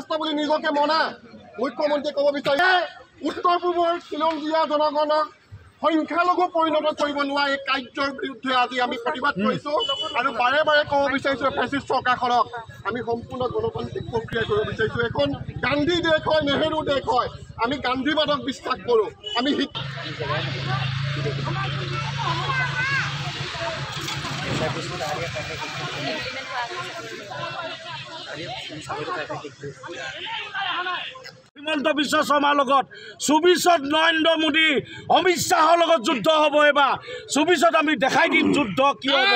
বুলি নিজকে মনা মুখ্যমন্ত্ৰীয়ে ক'ব বিচাৰে উত্তৰ পূবৰ খিলঞ্জীয়া জনগণক সংখ্যালঘু পৰিণত কৰিব নোৱাৰা এই কাৰ্যৰ বিৰুদ্ধে আজি আমি প্ৰতিবাদ কৰিছোঁ আৰু বাৰে বাৰে ক'ব বিচাৰিছোঁ ফেচিষ্ট চৰকাৰখনক আমি সম্পূৰ্ণ গণতান্ত্ৰিক প্ৰক্ৰিয়া কৰিব বিচাৰিছোঁ। এখন গান্ধী দেশ হয়, নেহেৰু দেশ হয়, আমি গান্ধীবাদক বিশ্বাস কৰোঁ। আমি হিমন্ত বিশ্ব শৰ্মাৰ লগত ২৪ত নৰেন্দ্ৰ মোদী অমিত শ্বাহৰ লগত যুদ্ধ হ'ব। এবাৰ ২৪ত আমি দেখাই দিম যুদ্ধ কি হ'ব।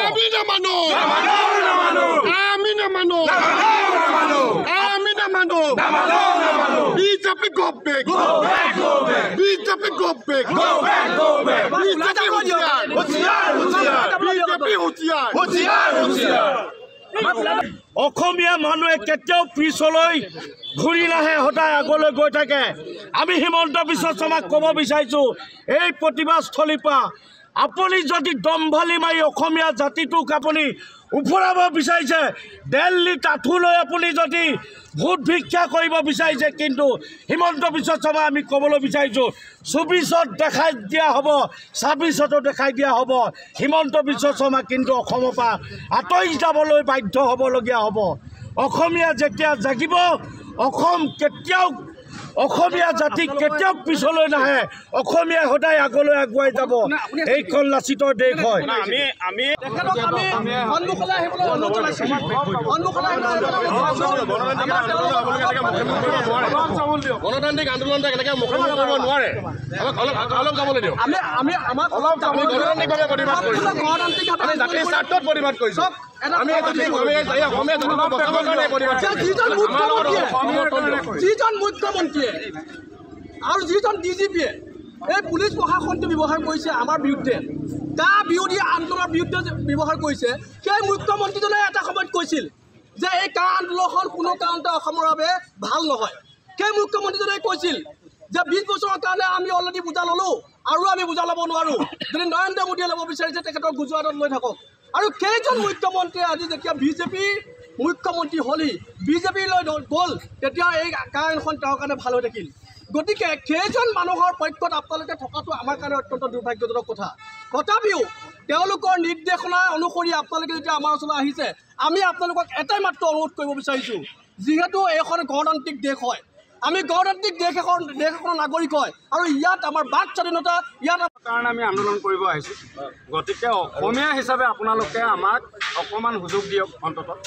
BJP go back. BJP go back. অসমীয়া মানুহে কেতিয়াও পিছলৈ ঘূৰি নাহে, সদায় আগলৈ গৈ থাকে। আমি হিমন্ত বিশ্ব শৰ্মাক ক'ব বিচাৰিছোঁ এই প্ৰতিবাদস্থলীৰ পৰা আপুনি যদি দম্ভালি মাৰি অসমীয়া জাতিটোক আপুনি উফৰাব বিচাৰিছে, দিল্লীত আঁঠু লৈ আপুনি যদি ভোট ভিক্ষা কৰিব বিচাৰিছে, কিন্তু হিমন্ত বিশ্ব শৰ্মা আমি ক'বলৈ বিচাৰিছোঁ ২৪ত দেখাই দিয়া হ'ব, ২৬তো দেখাই দিয়া হ'ব। হিমন্ত বিশ্ব শৰ্মা কিন্তু অসমৰ পৰা আঁতৰি যাবলৈ বাধ্য হ'বলগীয়া হ'ব। অসমীয়া যেতিয়া জাগিব, অসম কেতিয়াও অসমীয়া জাতিক কেতিয়াও পিছলৈ নাহে, অসমীয়া সদায় আগলৈ আগুৱাই যাব। এইখন লাচিতৰ দেশ হয়। গণতান্ত্ৰিক আন্দোলন এনেকৈ মুখমুখি কৰিব নোৱাৰে। অলপ যাবলৈ দিয়ক। আমি গণতান্ত্ৰিকভাৱে প্ৰতিবাদ কৰিছোঁ, জাতিৰ স্বাৰ্থত প্ৰতিবাদ কৰিছোঁ। যিজন মুখ্যমন্ত্ৰীয়ে আৰু যিজন DGPয়ে এই পুলিচ প্ৰশাসনটো ব্যৱহাৰ কৰিছে আমাৰ বিৰুদ্ধে, তাৰ বিৰোধী আন্দোলনৰ বিৰুদ্ধে ব্যৱহাৰ কৰিছে, সেই মুখ্যমন্ত্ৰীজনে এটা সময়ত কৈছিল যে এই কা আন্দোলনখন কোনো কাৰণতে অসমৰ বাবে ভাল নহয়। সেই মুখ্যমন্ত্ৰীজনে কৈছিল যে ২০ বছৰৰ কাৰণে আমি অলৰেডি বুজা ল'লোঁ আৰু আমি বুজা ল'ব নোৱাৰোঁ। যদি নৰেন্দ্ৰ মোদীয়ে ল'ব বিচাৰিছে তেখেতৰ গুজৰাটত লৈ থাকক। আৰু কেইজন মুখ্যমন্ত্ৰীয়ে আজি যেতিয়া বিজেপিৰ মুখ্যমন্ত্ৰী হ'লি, বিজেপি লৈ গ'ল, তেতিয়া এই কাৰণখন তেওঁৰ কাৰণে ভাল হৈ থাকিল। গতিকে কেইজন মানুহৰ পক্ষত আপোনালোকে থকাটো আমাৰ কাৰণে অত্যন্ত দুৰ্ভাগ্যজনক কথা। তথাপিও তেওঁলোকৰ নিৰ্দেশনা অনুসৰি আপোনালোকে যেতিয়া আমাৰ ওচৰলৈ আহিছে, আমি আপোনালোকক এটাই মাত্ৰ অনুৰোধ কৰিব বিচাৰিছোঁ, যিহেতু এইখন গণতান্ত্ৰিক দেশ হয়, আমি গণতান্ত্ৰিক দেশ এখনৰ নাগৰিক হয়, আৰু ইয়াত আমাৰ বাক স্বাধীনতা, ইয়াত কাৰণে আমি আন্দোলন কৰিব আহিছোঁ। গতিকে অসমীয়া হিচাপে আপোনালোকে আমাক অকণমান সুযোগ দিয়ক। অন্ততঃ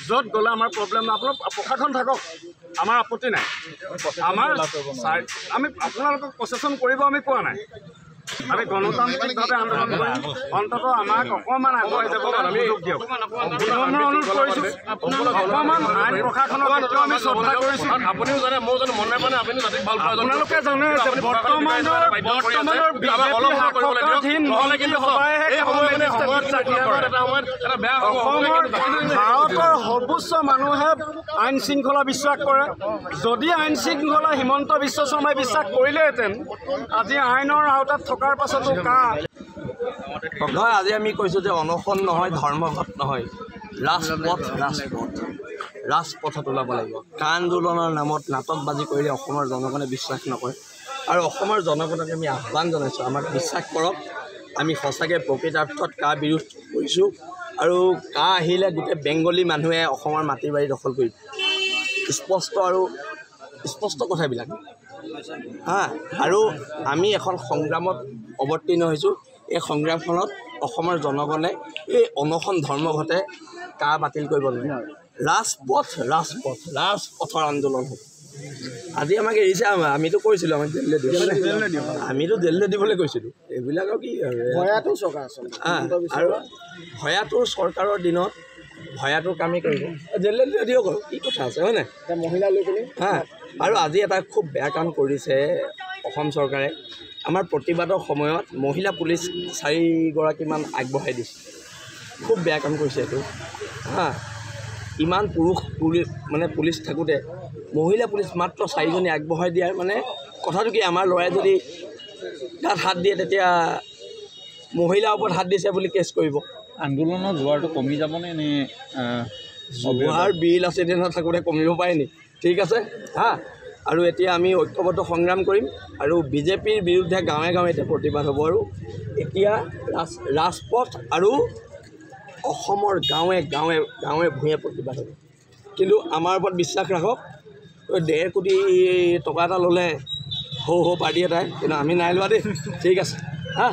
য'ত গ'লে আমাৰ প্ৰব্লেম নাই, আপোনালোক প্ৰশাসন থাকক, আমাৰ আপত্তি নাই। আমি আপোনালোকক প্ৰচেছন কৰিব আমি কোৱা নাই, আমি গণতান্ত্ৰিকভাৱে আন্দোলন কৰিম। অন্ততঃ আমাক অকণমান আগুৱাই যাব সুযোগ দিয়ক। অনুৰোধ কৰিছোঁ, অকণমান আইন প্ৰশাসনক আমি শ্ৰদ্ধা কৰিছোঁ। আপুনিও জানে, ময়ো জানো, মনে মানে আপুনি জাতিক ভাল পায়। আপোনালোকে জানে যে বৰ্তমানৰ ভাৰতৰ সৰ্বোচ্চ মানুহে আইন শৃংখলা বিশ্বাস কৰে। যদি আইন শৃংখলা হিমন্ত বিশ্ব শৰ্মাই বিশ্বাস কৰিলেহেঁতেন, আজি আইনৰ আওতাত থকাৰ পাছতো নহয়। আজি আমি কৈছোঁ যে অনশন নহয়, ধৰ্মঘট নহয়, ৰাজপথত ওলাব লাগিব। কা আন্দোলনৰ নামত নাটকবাজি কৰিলে অসমৰ জনগণে বিশ্বাস নকৰে। আৰু অসমৰ জনগণক আমি আহ্বান জনাইছোঁ, আমাক বিশ্বাস কৰক। আমি সঁচাকৈ প্ৰকৃতাৰ্থত কা বিৰোধ কৰিছোঁ, আৰু কা আহিলে গোটেই বেংগলী মানুহে অসমৰ মাটি বাৰী দখল কৰিব। স্পষ্ট কথাবিলাক আৰু আমি এখন সংগ্ৰামত অৱতীৰ্ণ হৈছোঁ। এই সংগ্ৰামখনত অসমৰ জনগণে এই অনশন ধৰ্মঘটে কা বাতিল কৰিব নোৱাৰে। ৰাজপথৰ আন্দোলন হ'ব। আজি আমাক এৰিছে, আমিতো কৈছিলোঁ আমাক দিল্লীলৈ দিব, আমিতো দিল্লীলৈ দিবলৈ কৈছিলোঁ। এইবিলাকৰ কি আৰু ভয়াতুৰ চৰকাৰৰ দিনত ভয়াতুৰ কামেই কৰিব, দিল্লীলৈ দিয়ক আৰু কি কথা আছে, হয়নে? মহিলা লৈ পিনে আৰু আজি এটা খুব বেয়া কাম কৰিছে অসম চৰকাৰে। আমাৰ প্ৰতিবাদৰ সময়ত মহিলা পুলিচ 4গৰাকীমান আগবঢ়াই দিছে। খুব বেয়া কাম কৰিছে এইটো। ইমান পুলিচ থাকোঁতে মহিলা পুলিচ মাত্ৰ 4জনী আগবঢ়াই দিয়াৰ মানে কথাটো কি? আমাৰ ল'ৰাই যদি গাত হাত দিয়ে তেতিয়া মহিলাৰ ওপৰত হাত দিছে বুলি কেছ কৰিব। আন্দোলনৰ জোৱাৰটো কমি যাবনে নে জোৱাৰ বিল আছে নে নাথাকোঁতে কমিব পাৰে নি? ঠিক আছে হা আৰু এতিয়া আমি ঐক্যবদ্ধ সংগ্ৰাম কৰিম আৰু বিজেপিৰ বিৰুদ্ধে গাঁৱে গাঁৱে এতিয়া প্ৰতিবাদ হ'ব আৰু এতিয়া ৰাজপথ আৰু অসমৰ গাঁৱে গাঁৱে গাঁৱে ভূঞে প্ৰতিবাদ হ'ব কিন্তু আমাৰ ওপৰত বিশ্বাস ৰাখক 1.5 কোটি টকা এটা ল'লে হৌ পাৰ্টি এটাই কিন্তু আমি নাই লোৱা দেই ঠিক আছে হা